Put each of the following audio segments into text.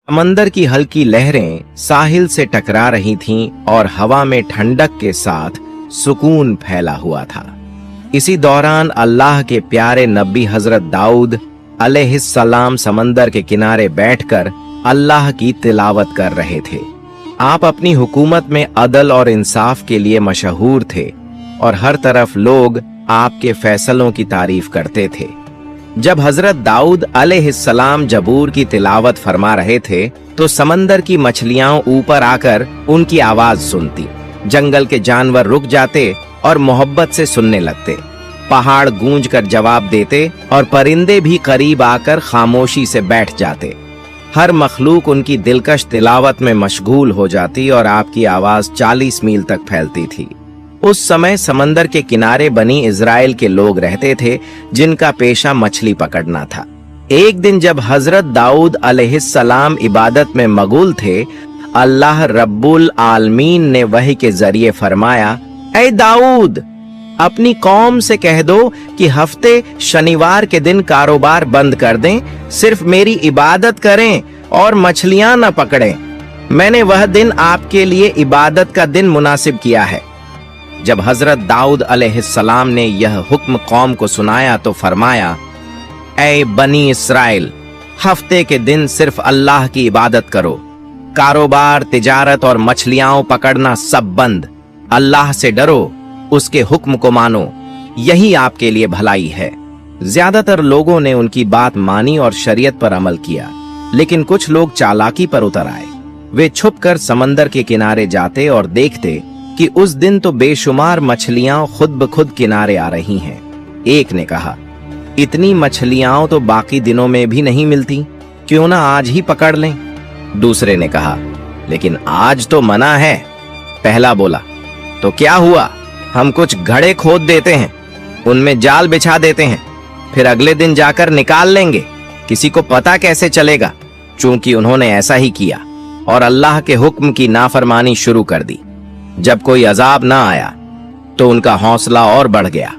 समंदर की हल्की लहरें साहिल से टकरा रही थीं और हवा में ठंडक के साथ सुकून फैला हुआ था। इसी दौरान अल्लाह के प्यारे नबी हजरत दाऊद अलैहिस्सलाम समंदर के किनारे बैठकर अल्लाह की तिलावत कर रहे थे। आप अपनी हुकूमत में अदल और इंसाफ के लिए मशहूर थे और हर तरफ लोग आपके फैसलों की तारीफ करते थे। जब हजरत दाऊद अलैहिस्सलाम जबूर की तिलावत फरमा रहे थे तो समंदर की मछलियां ऊपर आकर उनकी आवाज सुनती, जंगल के जानवर रुक जाते और मोहब्बत से सुनने लगते, पहाड़ गूंज कर जवाब देते और परिंदे भी करीब आकर खामोशी से बैठ जाते। हर मखलूक उनकी दिलकश तिलावत में मशगूल हो जाती और आपकी आवाज 40 मील तक फैलती थी। उस समय समंदर के किनारे बनी इजराइल के लोग रहते थे जिनका पेशा मछली पकड़ना था। एक दिन जब हजरत दाऊद अलैहिस्सलाम इबादत में मगूल थे, अल्लाह रब्बुल आलमीन ने वही के जरिए फरमाया, ऐ दाऊद, अपनी कौम से कह दो कि हफ्ते शनिवार के दिन कारोबार बंद कर दें, सिर्फ मेरी इबादत करें और मछलियां न पकड़ें। मैंने वह दिन आपके लिए इबादत का दिन मुनासिब किया है। जब हजरत दाऊद अलैहिस्सलाम ने यह हुक्म कौम को सुनाया तो फरमाया, ऐ बनी इस्राइल, हफ्ते के दिन सिर्फ अल्लाह की इबादत करो, कारोबार, तिजारत और मछलियां पकड़ना सब बंद। अल्लाह से डरो, उसके हुक्म को मानो, यही आपके लिए भलाई है। ज्यादातर लोगों ने उनकी बात मानी और शरीयत पर अमल किया, लेकिन कुछ लोग चालाकी पर उतर आए। वे छुपकर समंदर के किनारे जाते और देखते कि उस दिन तो बेशुमार मछलियां खुद ब खुद किनारे आ रही हैं। एक ने कहा, इतनी मछलियां तो बाकी दिनों में भी नहीं मिलती, क्यों ना आज ही पकड़ लें। दूसरे ने कहा, लेकिन आज तो मना है। पहला बोला, तो क्या हुआ, हम कुछ घड़े खोद देते हैं, उनमें जाल बिछा देते हैं, फिर अगले दिन जाकर निकाल लेंगे, किसी को पता कैसे चलेगा। चूंकि उन्होंने ऐसा ही किया और अल्लाह के हुक्म की नाफरमानी शुरू कर दी। जब कोई अजाब ना आया तो उनका हौसला और बढ़ गया।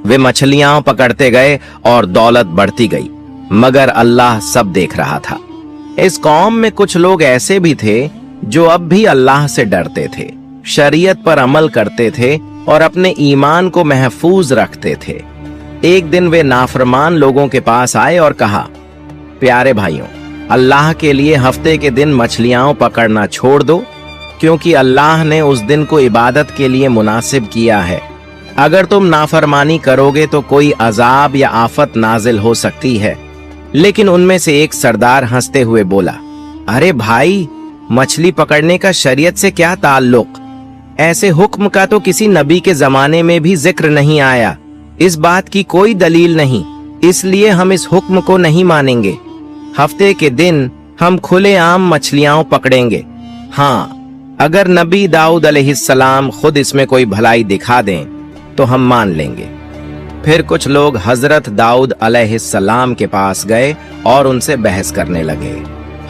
वे मछलियां पकड़ते गए और दौलत बढ़ती गई, मगर अल्लाह सब देख रहा था। इस कौम में कुछ लोग ऐसे भी थे जो अब भी अल्लाह से डरते थे, शरीयत पर अमल करते थे और अपने ईमान को महफूज रखते थे। एक दिन वे नाफरमान लोगों के पास आए और कहा, प्यारे भाइयों, अल्लाह के लिए हफ्ते के दिन मछलियां पकड़ना छोड़ दो, क्योंकि अल्लाह ने उस दिन को इबादत के लिए मुनासिब किया है। अगर तुम नाफरमानी करोगे तो कोई अजाब या आफत नाजिल हो सकती है। लेकिन उनमें से एक सरदार हंसते हुए बोला, अरे भाई, मछली पकड़ने का शरीयत से क्या ताल्लुक? ऐसे हुक्म का तो किसी नबी के जमाने में भी जिक्र नहीं आया। इस बात की कोई दलील नहीं, इसलिए हम इस हुक्म को नहीं मानेंगे। हफ्ते के दिन हम खुलेआम मछलियां पकड़ेंगे। हाँ, अगर नबी दाऊद अलैहिस्सलाम खुद इसमें कोई भलाई दिखा दें तो हम मान लेंगे। फिर कुछ लोग हजरत दाऊद अलैहिस्सलाम के पास गए और उनसे बहस करने लगे।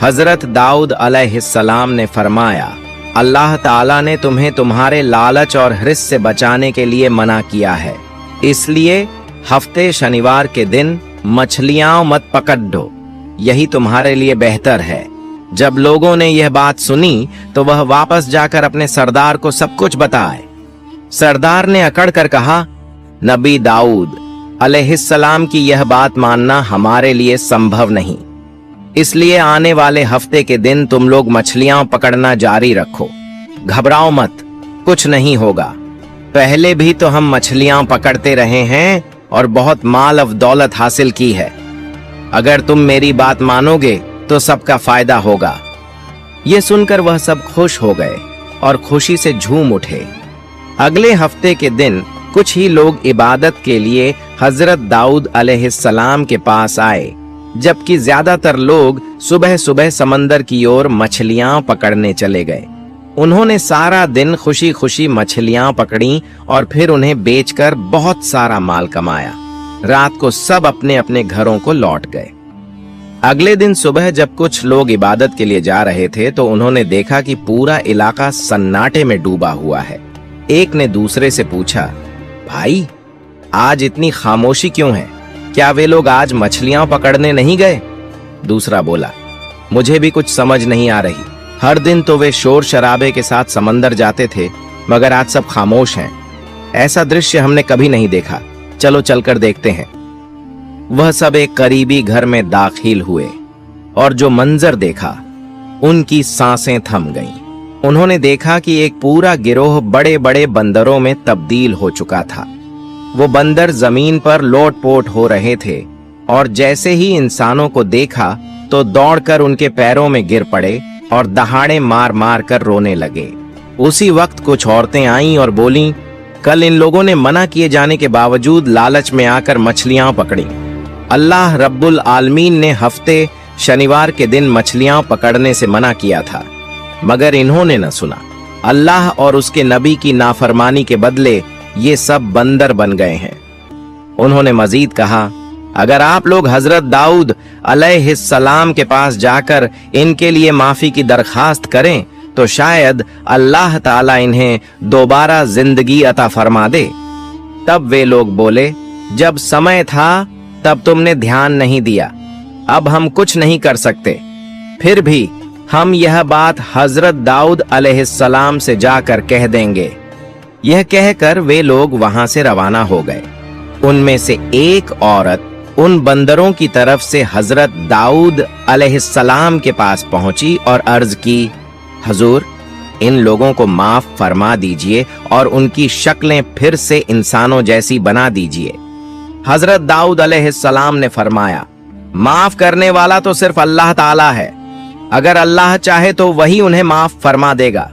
हजरत दाऊद अलैहिस्सलाम ने फरमाया, अल्लाह ताला ने तुम्हें तुम्हारे लालच और हिर्स से बचाने के लिए मना किया है, इसलिए हफ्ते शनिवार के दिन मछलियां मत पकड़ो, यही तुम्हारे लिए बेहतर है। जब लोगों ने यह बात सुनी तो वह वापस जाकर अपने सरदार को सब कुछ बताए। सरदार ने अकड़ कर कहा, नबी दाऊद अलैहिस्सलाम की यह बात मानना हमारे लिए संभव नहीं, इसलिए आने वाले हफ्ते के दिन तुम लोग मछलियां पकड़ना जारी रखो, घबराओ मत, कुछ नहीं होगा। पहले भी तो हम मछलियां पकड़ते रहे हैं और बहुत माल और दौलत हासिल की है। अगर तुम मेरी बात मानोगे तो सबका फायदा होगा। ये सुनकर वह सब खुश हो गए और खुशी से झूम उठे। अगले हफ्ते के दिन कुछ ही लोग इबादत के लिए हजरत दाऊद अलैहिस्सलाम के पास आए, जबकि ज्यादातर लोग सुबह सुबह समंदर की ओर मछलियां पकड़ने चले गए। उन्होंने सारा दिन खुशी खुशी मछलियां पकड़ी और फिर उन्हें बेचकर बहुत सारा माल कमाया। रात को सब अपने अपने घरों को लौट गए। अगले दिन सुबह जब कुछ लोग इबादत के लिए जा रहे थे तो उन्होंने देखा कि पूरा इलाका सन्नाटे में डूबा हुआ है। एक ने दूसरे से पूछा, भाई, आज इतनी खामोशी क्यों है? क्या वे लोग आज मछलियां पकड़ने नहीं गए? दूसरा बोला, मुझे भी कुछ समझ नहीं आ रही। हर दिन तो वे शोर शराबे के साथ समंदर जाते थे, मगर आज सब खामोश हैं। ऐसा दृश्य हमने कभी नहीं देखा। चलो चलकर देखते हैं। वह सब एक करीबी घर में दाखिल हुए और जो मंजर देखा, उनकी सांसें थम गईं। उन्होंने देखा कि एक पूरा गिरोह बड़े बड़े बंदरों में तब्दील हो चुका था। वो बंदर जमीन पर लोटपोट हो रहे थे और जैसे ही इंसानों को देखा तो दौड़कर उनके पैरों में गिर पड़े और दहाड़े मार मार कर रोने लगे। उसी वक्त कुछ औरतें आईं और बोलीं, कल इन लोगों ने मना किए जाने के बावजूद लालच में आकर मछलियां पकड़ी। अल्लाह रब्बुल आलमीन ने हफ्ते शनिवार के दिन मछलियां पकड़ने से मना किया था, मगर इन्होंने न सुना। अल्लाह और उसके नबी की नाफरमानी के बदले ये सब बंदर बन गए हैं। उन्होंने मजीद कहा, अगर आप लोग हजरत दाऊद अलैहिस्सलाम के पास जाकर इनके लिए माफी की दरखास्त करें तो शायद अल्लाह ताला इन्हें दोबारा जिंदगी अता फरमा दे। तब वे लोग बोले, जब समय था तब तुमने ध्यान नहीं दिया, अब हम कुछ नहीं कर सकते। फिर भी हम यह बात हजरत दाऊद अलैहिस्सलाम से जाकर कह देंगे। यह कहकर वे लोग वहां से रवाना हो गए। उनमें से एक औरत उन बंदरों की तरफ से हजरत दाऊद अलैहिस्सलाम के पास पहुंची और अर्ज की, हजूर, इन लोगों को माफ फरमा दीजिए और उनकी शक्लें फिर से इंसानों जैसी बना दीजिए। हजरत दाऊद अलैहिस्सलाम ने फरमाया, माफ करने वाला तो सिर्फ अल्लाह ताला है। अगर अल्लाह चाहे तो वही उन्हें माफ फरमा देगा।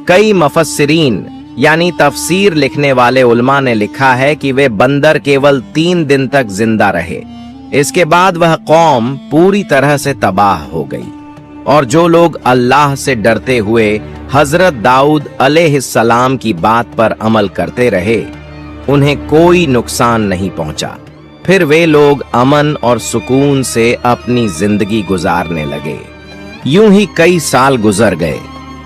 कई मुफस्सिरीन यानी तफसीर लिखने वाले उलमा ने लिखा है कि वे बंदर केवल 3 दिन तक जिंदा रहे। इसके बाद वह कौम पूरी तरह से तबाह हो गई और जो लोग अल्लाह से डरते हुए हजरत दाऊद अलैहिस्सलाम की बात पर अमल करते रहे, उन्हें कोई नुकसान नहीं पहुंचा। फिर वे लोग अमन और सुकून से अपनी जिंदगी गुजारने लगे। यूं ही कई साल गुजर गए।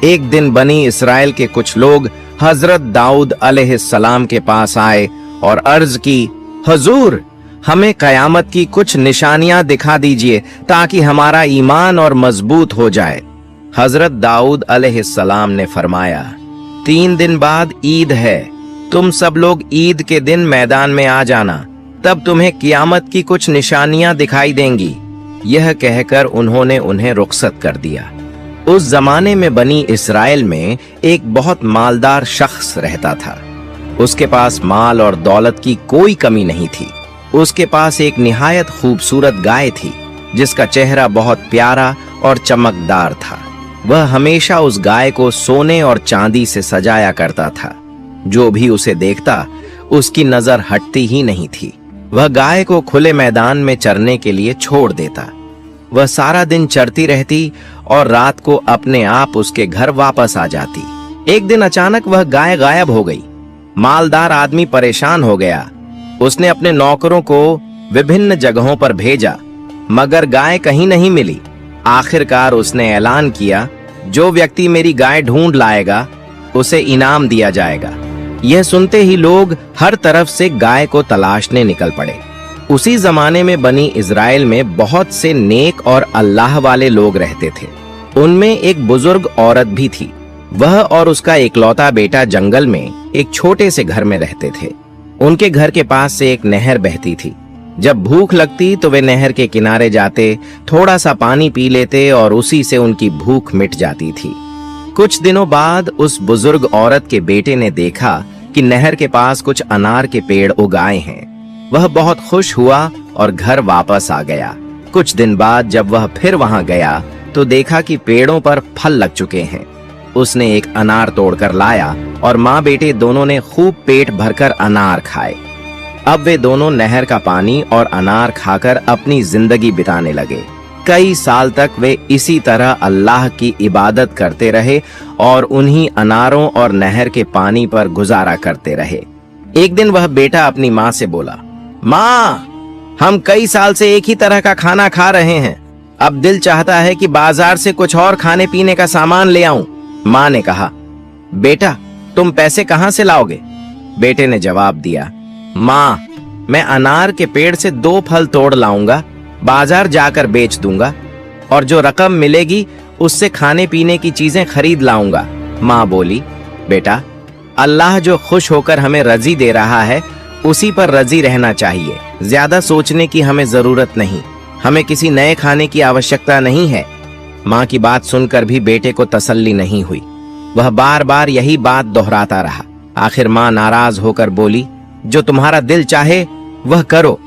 एक दिन बनी इसराइल के कुछ लोग हजरत दाऊद अलैहिस्सलाम के पास आए और अर्ज की, हजूर, हमें कयामत की कुछ निशानियां दिखा दीजिए ताकि हमारा ईमान और मजबूत हो जाए। हजरत दाऊद अलैहिस्सलाम ने फरमाया, 3 दिन बाद ईद है, तुम सब लोग ईद के दिन मैदान में आ जाना, तब तुम्हें कियामत की कुछ निशानियां दिखाई देंगी। यह कहकर उन्होंने उन्हें रुखसत कर दिया। उस जमाने में बनी इसराइल में एक बहुत मालदार शख्स रहता था। उसके पास माल और दौलत की कोई कमी नहीं थी। उसके पास एक निहायत खूबसूरत गाय थी जिसका चेहरा बहुत प्यारा और चमकदार था। वह हमेशा उस गाय को सोने और चांदी से सजाया करता था। जो भी उसे देखता उसकी नजर हटती ही नहीं थी। वह गाय को खुले मैदान में चरने के लिए छोड़ देता। वह सारा दिन चरती रहती और रात को अपने आप उसके घर वापस आ जाती। एक दिन अचानक वह गाय गायब हो गई। मालदार आदमी परेशान हो गया। उसने अपने नौकरों को विभिन्न जगहों पर भेजा, मगर गाय कहीं नहीं मिली। आखिरकार उसने ऐलान किया, जो व्यक्ति मेरी गाय ढूंढ लाएगा उसे इनाम दिया जाएगा। यह सुनते ही लोग हर तरफ से गाय को तलाशने निकल पड़े। उसी जमाने में बनी इजराइल में बहुत से नेक और अल्लाह वाले लोग रहते थे। उनमें एक बुजुर्ग औरत भी थी। वह और उसका इकलौता बेटा जंगल में एक छोटे से घर में रहते थे। उनके घर के पास से एक नहर बहती थी। जब भूख लगती तो वे नहर के किनारे जाते, थोड़ा सा पानी पी लेते और उसी से उनकी भूख मिट जाती थी। कुछ दिनों बाद उस बुजुर्ग औरत के बेटे ने देखा कि नहर के पास कुछ अनार के पेड़ उगाए हैं। वह बहुत खुश हुआ और घर वापस आ गया। कुछ दिन बाद जब वह फिर वहां गया तो देखा कि पेड़ों पर फल लग चुके हैं। उसने एक अनार तोड़कर लाया और माँ बेटे दोनों ने खूब पेट भरकर अनार खाए। अब वे दोनों नहर का पानी और अनार खाकर अपनी जिंदगी बिताने लगे। कई साल तक वे इसी तरह अल्लाह की इबादत करते रहे और उन्हीं अनारों और नहर के पानी पर गुजारा करते रहे। एक दिन वह बेटा अपनी माँ से बोला, माँ, हम कई साल से एक ही तरह का खाना खा रहे हैं। अब दिल चाहता है कि बाजार से कुछ और खाने पीने का सामान ले आऊं। माँ ने कहा, बेटा, तुम पैसे कहाँ से लाओगे? बेटे ने जवाब दिया, माँ, मैं अनार के पेड़ से 2 फल तोड़ लाऊंगा, बाजार जाकर बेच दूंगा। और जो रकम मिलेगी उससे खाने पीने की चीजें खरीद लाऊंगा। माँ बोली, बेटा, अल्लाह जो खुश होकर हमें रजी दे रहा है उसी पर रजी रहना चाहिए। ज्यादा सोचने की हमें जरूरत नहीं, हमें किसी नए खाने की आवश्यकता नहीं है। माँ की बात सुनकर भी बेटे को तसल्ली नहीं हुई। वह बार बार यही बात दोहराता रहा। आखिर माँ नाराज होकर बोली, जो तुम्हारा दिल चाहे वह करो।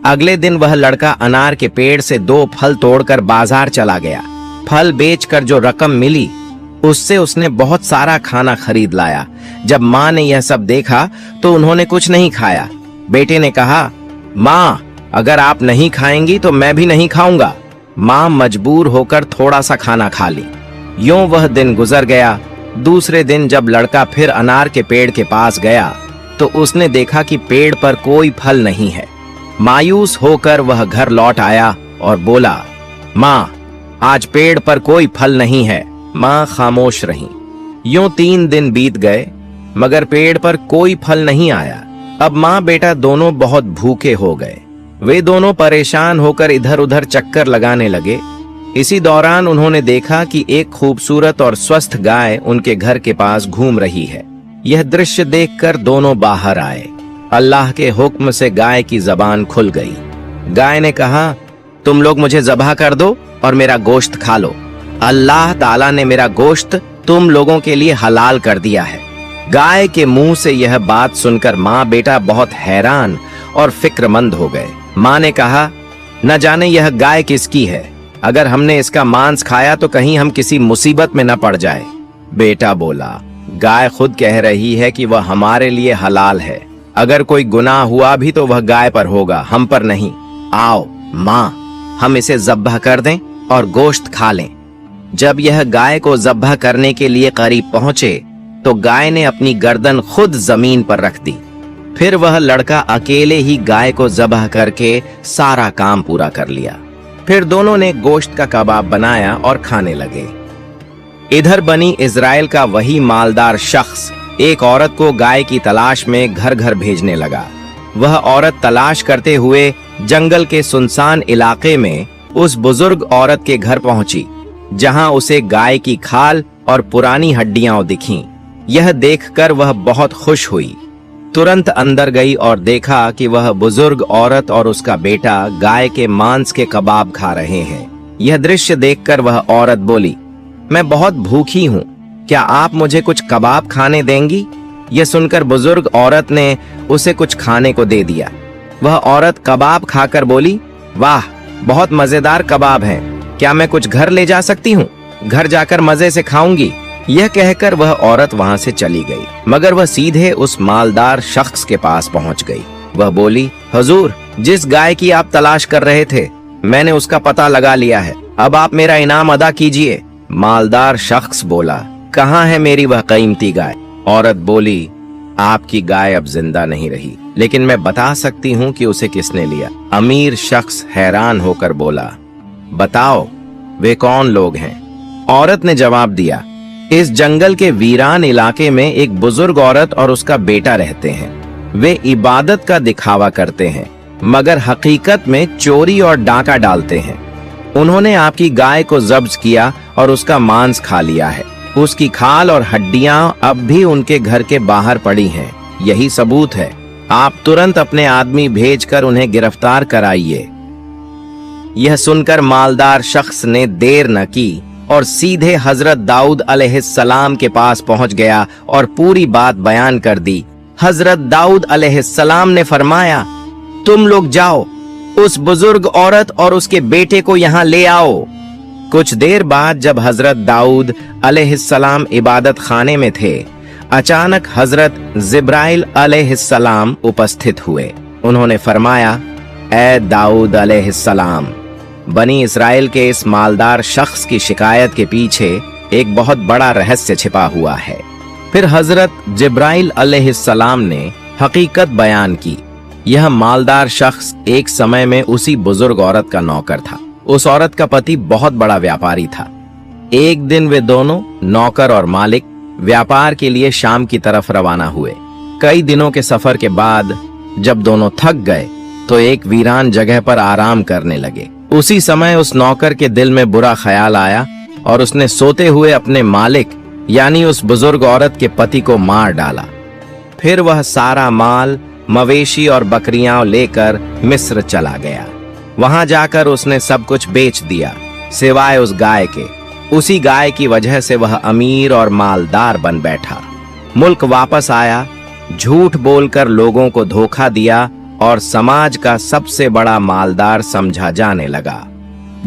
अगले दिन वह लड़का अनार के पेड़ से 2 फल तोड़कर बाजार चला गया। फल बेचकर जो रकम मिली उससे उसने बहुत सारा खाना खरीद लाया। जब माँ ने यह सब देखा तो उन्होंने कुछ नहीं खाया। बेटे ने कहा, माँ, अगर आप नहीं खाएंगी तो मैं भी नहीं खाऊंगा। माँ मजबूर होकर थोड़ा सा खाना खा ली। यूं वह दिन गुजर गया। दूसरे दिन जब लड़का फिर अनार के पेड़ के पास गया तो उसने देखा कि पेड़ पर कोई फल नहीं है। मायूस होकर वह घर लौट आया और बोला, माँ, आज पेड़ पर कोई फल नहीं है। माँ खामोश रही। यूं 3 दिन बीत गए मगर पेड़ पर कोई फल नहीं आया। अब माँ बेटा दोनों बहुत भूखे हो गए। वे दोनों परेशान होकर इधर उधर चक्कर लगाने लगे। इसी दौरान उन्होंने देखा कि एक खूबसूरत और स्वस्थ गाय उनके घर के पास घूम रही है। यह दृश्य देखकर दोनों बाहर आए। अल्लाह के हुक्म से गाय की जबान खुल गई। गाय ने कहा, तुम लोग मुझे ज़बाह कर दो और मेरा गोश्त खा लो। अल्लाह ताला ने मेरा गोश्त तुम लोगों के लिए हलाल कर दिया है। गाय के मुंह से यह बात सुनकर माँ बेटा बहुत हैरान और फिक्रमंद हो गए। माँ ने कहा, न जाने यह गाय किसकी है। अगर हमने इसका मांस खाया तो कहीं हम किसी मुसीबत में न पड़ जाए। बेटा बोला, गाय खुद कह रही है कि वह हमारे लिए हलाल है। अगर कोई गुनाह हुआ भी तो वह गाय पर होगा, हम पर नहीं। आओ माँ, हम इसे ज़ब्ह कर दें और गोश्त खा लें। जब यह गाय को ज़ब्ह करने के लिए करीब पहुंचे तो गाय ने अपनी गर्दन खुद जमीन पर रख दी। फिर वह लड़का अकेले ही गाय को ज़ब्ह करके सारा काम पूरा कर लिया। फिर दोनों ने गोश्त का कबाब बनाया और खाने लगे। इधर बनी इजराइल का वही मालदार शख्स एक औरत को गाय की तलाश में घर घर भेजने लगा। वह औरत तलाश करते हुए जंगल के सुनसान इलाके में उस बुजुर्ग औरत के घर पहुंची, जहां उसे गाय की खाल और पुरानी हड्डियां दिखीं। यह देखकर वह बहुत खुश हुई। तुरंत अंदर गई और देखा कि वह बुजुर्ग औरत और उसका बेटा गाय के मांस के कबाब खा रहे हैं। यह दृश्य देखकर वह औरत बोली, मैं बहुत भूखी हूँ, क्या आप मुझे कुछ कबाब खाने देंगी? यह सुनकर बुजुर्ग औरत ने उसे कुछ खाने को दे दिया। वह औरत कबाब खाकर बोली, वाह, बहुत मजेदार कबाब हैं। क्या मैं कुछ घर ले जा सकती हूँ? घर जाकर मजे से खाऊंगी। यह कहकर वह औरत वहां से चली गई, मगर वह सीधे उस मालदार शख्स के पास पहुंच गई। वह बोली, हुजूर, जिस गाय की आप तलाश कर रहे थे मैंने उसका पता लगा लिया है। अब आप मेरा इनाम अदा कीजिए। मालदार शख्स बोला, कहाँ है मेरी वह कीमती गाय? औरत बोली, आपकी गाय अब जिंदा नहीं रही, लेकिन मैं बता सकती हूँ कि उसे किसने लिया। अमीर शख्स हैरान होकर बोला, बताओ वे कौन लोग हैं? औरत ने जवाब दिया, इस जंगल के वीरान इलाके में एक बुजुर्ग औरत और उसका बेटा रहते हैं। वे इबादत का दिखावा करते हैं मगर हकीकत में चोरी और डाका डालते हैं। उन्होंने आपकी गाय को जब्त किया और उसका मांस खा लिया है। उसकी खाल और हड्डियां अब भी उनके घर के बाहर पड़ी हैं। यही सबूत है। आप तुरंत अपने आदमी भेजकर उन्हें गिरफ्तार कराइए। यह सुनकर मालदार शख्स ने देर न की और सीधे हजरत दाऊद अलैहिस्सलाम के पास पहुंच गया और पूरी बात बयान कर दी। हजरत दाऊद अलैहिस्सलाम ने फरमाया, तुम लोग जाओ, उस बुजुर्ग औरत और उसके बेटे को यहाँ ले आओ। कुछ देर बाद जब हजरत दाऊद अलैहिस्सलाम इबादत खाने में थे, अचानक हजरत जिब्राइल अलैहिस्सलाम उपस्थित हुए। उन्होंने फरमाया, ए दाऊद अलैहिस्सलाम, बनी इस्राएल के इस मालदार शख्स की शिकायत के पीछे एक बहुत बड़ा रहस्य छिपा हुआ है। फिर हजरत जिब्राइल अलैहिस्सलाम ने हकीकत बयान की। यह मालदार शख्स एक समय में उसी बुजुर्ग औरत का नौकर था। उस औरत का पति बहुत बड़ा व्यापारी था। एक दिन वे दोनों, नौकर और मालिक, व्यापार के लिए शाम की तरफ रवाना हुए। कई दिनों के सफर के बाद जब दोनों थक गए तो एक वीरान जगह पर आराम करने लगे। उसी समय उस नौकर के दिल में बुरा ख्याल आया और उसने सोते हुए अपने मालिक यानी उस बुजुर्ग औरत के पति को मार डाला। फिर वह सारा माल, मवेशी और बकरियां लेकर मिस्र चला गया। वहां जाकर उसने सब कुछ बेच दिया सिवाय उस गाय के। उसी गाय की वजह से वह अमीर और मालदार बन बैठा। मुल्क वापस आया, झूठ बोलकर लोगों को धोखा दिया और समाज का सबसे बड़ा मालदार समझा जाने लगा।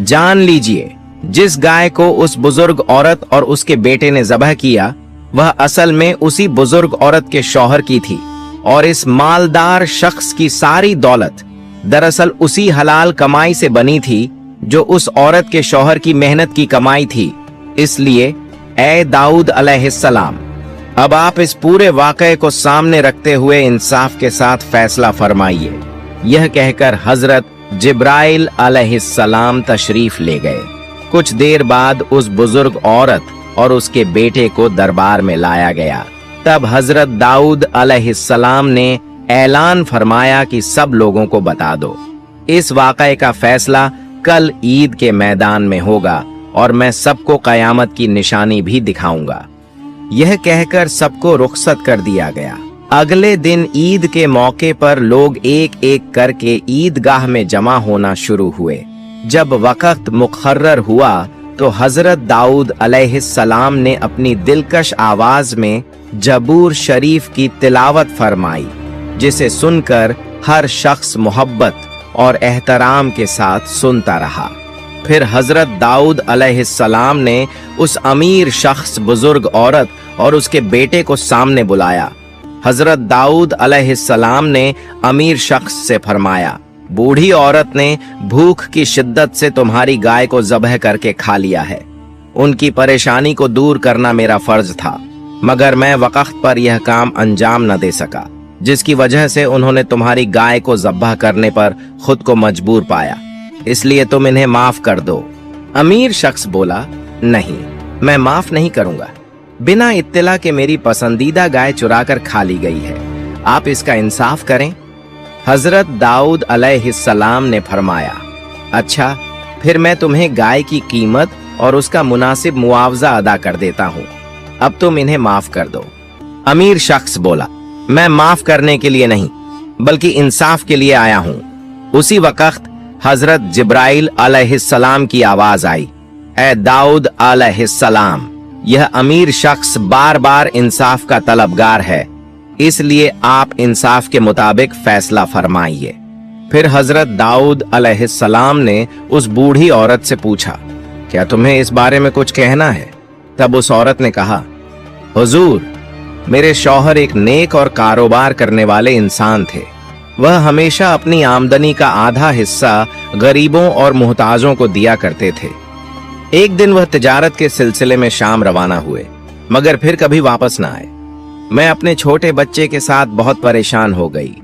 जान लीजिए, जिस गाय को उस बुजुर्ग औरत और उसके बेटे ने ज़बह किया, वह असल में उसी बुजुर्ग औरत के शौहर की थी और इस मालदार शख्स की सारी दौलत दरअसल उसी हलाल कमाई से बनी थी जो उस औरत के शौहर की मेहनत की कमाई थी। इसलिए ए दाऊद अलैहिस्सलाम, अब आप इस पूरे वाक़े को सामने रखते हुए इंसाफ के साथ फैसला फरमाइए। यह कहकर हजरत जिब्राइल अलैहिस्सलाम तशरीफ ले गए। कुछ देर बाद उस बुजुर्ग औरत और उसके बेटे को दरबार में लाया गया। तब हजरत दाऊद अलैहिस्सलाम ने ऐलान फरमाया कि सब लोगों को बता दो, इस वाक़े का फैसला कल ईद के मैदान में होगा और मैं सबको कयामत की निशानी भी दिखाऊंगा। यह कहकर सबको रुखसत कर दिया गया। अगले दिन ईद के मौके पर लोग एक एक करके ईदगाह में जमा होना शुरू हुए। जब वक्त मुकर्रर हुआ तो हजरत दाऊद अलैहिस्सलाम ने अपनी दिलकश आवाज में जबूर शरीफ की तिलावत फरमाई, जिसे सुनकर हर शख्स मोहब्बत और एहतराम के साथ सुनता रहा। फिर हजरत दाऊद अलैहिस्सलाम ने उस अमीर शख्स, बुजुर्ग औरत और उसके बेटे को सामने बुलाया। हजरत दाऊद अलैहिस्सलाम ने अमीर शख्स से फरमाया, बूढ़ी औरत ने भूख की शिद्दत से तुम्हारी गाय को ज़बह करके खा लिया है। उनकी परेशानी को दूर करना मेरा फर्ज था, मगर मैं वक्त पर यह काम अंजाम न दे सका, जिसकी वजह से उन्होंने तुम्हारी गाय को ज़ब्ह करने पर खुद को मजबूर पाया। इसलिए तुम इन्हें माफ कर दो। अमीर शख्स बोला, नहीं, मैं माफ नहीं करूंगा। बिना इत्तला के मेरी पसंदीदा गाय चुराकर खा ली गई है, आप इसका इंसाफ करें। हजरत दाऊद अलैहिस्सलाम ने फरमाया, अच्छा, फिर मैं तुम्हें गाय की कीमत और उसका मुनासिब मुआवजा अदा कर देता हूँ। अब तुम इन्हें माफ कर दो। अमीर शख्स बोला, मैं माफ करने के लिए नहीं बल्कि इंसाफ के लिए आया हूँ। उसी वक्त हजरत जिब्राइल अलैहिस्सलाम की आवाज आई, ए दाऊद अलैहिस्सलाम, यह अमीर शख्स बार बार इंसाफ का तलबगार है, इसलिए आप इंसाफ के मुताबिक फैसला फरमाइए। फिर हजरत दाऊद अलैहिस्सलाम ने उस बूढ़ी औरत से पूछा, क्या तुम्हें इस बारे में कुछ कहना है? तब उस औरत ने कहा, हुजूर, मेरे शौहर एक नेक और कारोबार करने वाले इंसान थे। वह हमेशा अपनी आमदनी का आधा हिस्सा गरीबों और मुहताजों को दिया करते थे। एक दिन वह तिजारत के सिलसिले में शाम रवाना हुए, मगर फिर कभी वापस न आए। मैं अपने छोटे बच्चे के साथ बहुत परेशान हो गई।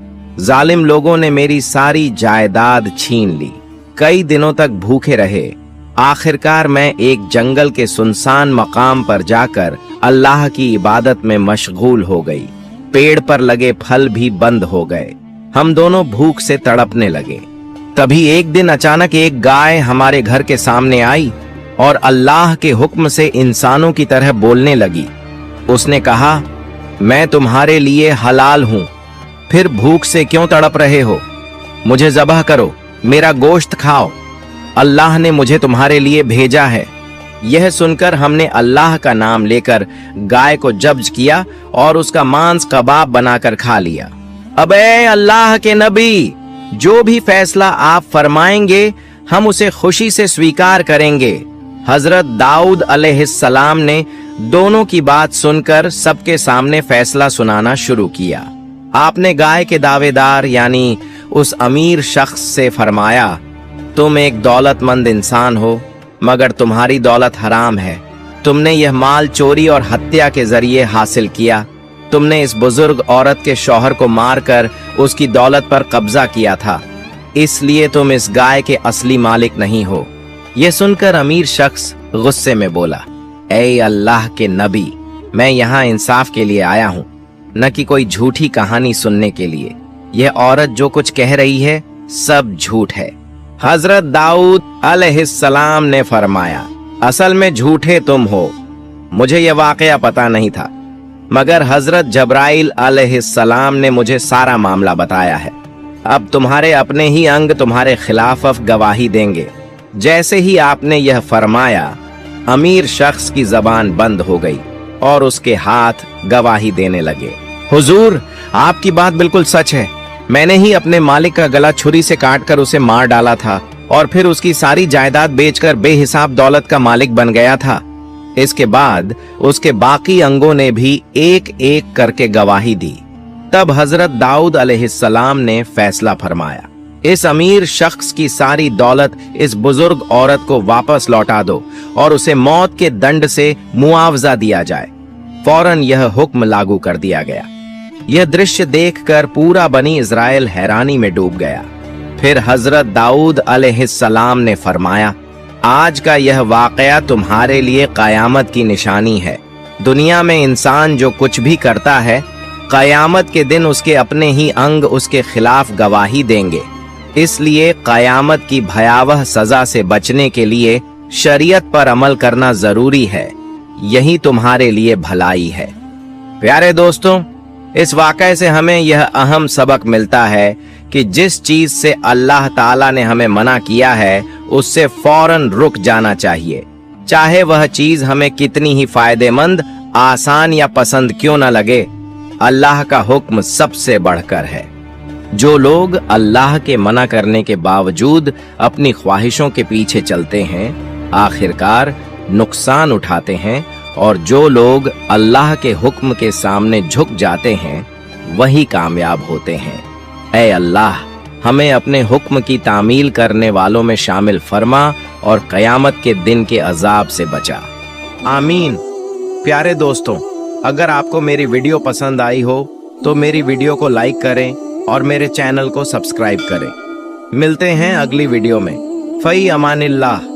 जालिम लोगों ने मेरी सारी जायदाद छीन ली। कई दिनों तक भूखे रहे। आखिरकार मैं एक जंगल के सुनसान मकाम पर जाकर अल्लाह की इबादत में मशगूल हो गई। पेड़ पर लगे फल भी बंद हो गए। हम दोनों भूख से तड़पने लगे। तभी एक दिन अचानक एक गाय हमारे घर के सामने आई और अल्लाह के हुक्म से इंसानों की तरह बोलने लगी। उसने कहा, मैं तुम्हारे लिए हलाल हूं, फिर भूख से क्यों तड़प रहे हो? मुझे ज़बह करो, मेरा गोश्त खाओ, अल्लाह ने मुझे तुम्हारे लिए भेजा है। यह सुनकर हमने अल्लाह का नाम लेकर गाय को जब्ज किया और उसका मांस कबाब बनाकर खा लिया। अब ए अल्लाह के नबी, जो भी फैसला आप फरमाएंगे हम उसे खुशी से स्वीकार करेंगे। हजरत दाऊद अलैहिस्सलाम ने दोनों की बात सुनकर सबके सामने फैसला सुनाना शुरू किया। आपने गाय के दावेदार यानी उस अमीर शख्स से फरमाया, तुम एक दौलतमंद इंसान हो, मगर तुम्हारी दौलत हराम है। तुमने यह माल चोरी और हत्या के जरिए हासिल किया। तुमने इस बुजुर्ग औरत के शौहर को मारकर उसकी दौलत पर कब्जा किया था, इसलिए तुम इस गाय के असली मालिक नहीं हो। यह सुनकर अमीर शख्स गुस्से में बोला, ऐ अल्लाह के नबी, मैं यहाँ इंसाफ के लिए आया हूँ, न कि कोई झूठी कहानी सुनने के लिए। यह औरत जो कुछ कह रही है सब झूठ है। हजरत दाऊद अलैहिस्सलाम ने फरमाया, असल में झूठे तुम हो, मुझे यह वाकया पता नहीं था, मगर हजरत जब्राइल अलैहिस्सलाम ने मुझे सारा मामला बताया है। अब तुम्हारे अपने ही अंग तुम्हारे खिलाफ गवाही देंगे। जैसे ही आपने यह फरमाया, अमीर शख्स की जबान बंद हो गई और उसके हाथ गवाही देने लगे। हुजूर, आपकी बात बिल्कुल सच है। मैंने ही अपने मालिक का गला छुरी से काटकर उसे मार डाला था और फिर उसकी सारी जायदाद बेचकर बेहिसाब दौलत का मालिक बन गया था। इसके बाद उसके बाकी अंगों ने भी एक एक करके गवाही दी। तब हजरत दाऊद अलैहिस्सलाम ने फैसला फरमाया, इस अमीर शख्स की सारी दौलत इस बुजुर्ग औरत को वापस लौटा दो और उसे मौत के दंड से मुआवजा दिया जाए। फौरन यह हुक्म लागू कर दिया गया। यह दृश्य देखकर पूरा बनी इज़राइल हैरानी में डूब गया। फिर हजरत दाऊद अलैहिस्सलाम ने फरमाया, आज का यह वाकया तुम्हारे लिए कयामत की निशानी है। दुनिया में इंसान जो कुछ भी करता है, कयामत के दिन उसके अपने ही अंग उसके खिलाफ गवाही देंगे। इसलिए कयामत की भयावह सजा से बचने के लिए शरीयत पर अमल करना जरूरी है। यही तुम्हारे लिए भलाई है। प्यारे दोस्तों, इस वाकये से हमें यह अहम सबक मिलता है कि जिस चीज से अल्लाह ताला ने हमें मना किया है, उससे फौरन रुक जाना चाहिए, चाहे वह चीज हमें कितनी ही फायदेमंद, आसान या पसंद क्यों न लगे। अल्लाह का हुक्म सबसे बढ़कर है। जो लोग अल्लाह के मना करने के बावजूद अपनी ख्वाहिशों के पीछे चलते हैं, आखिरकार नुकसान उठाते हैं, और जो लोग अल्लाह के हुक्म के सामने झुक जाते हैं, वही कामयाब होते हैं। ऐ अल्लाह, हमें अपने हुक्म की तामील करने वालों में शामिल फरमा और कयामत के दिन के अजाब से बचा। आमीन। प्यारे दोस्तों, अगर आपको मेरी वीडियो पसंद आई हो तो मेरी वीडियो को लाइक करें और मेरे चैनल को सब्सक्राइब करें। मिलते हैं अगली वीडियो में। फई अमानिल्लाह।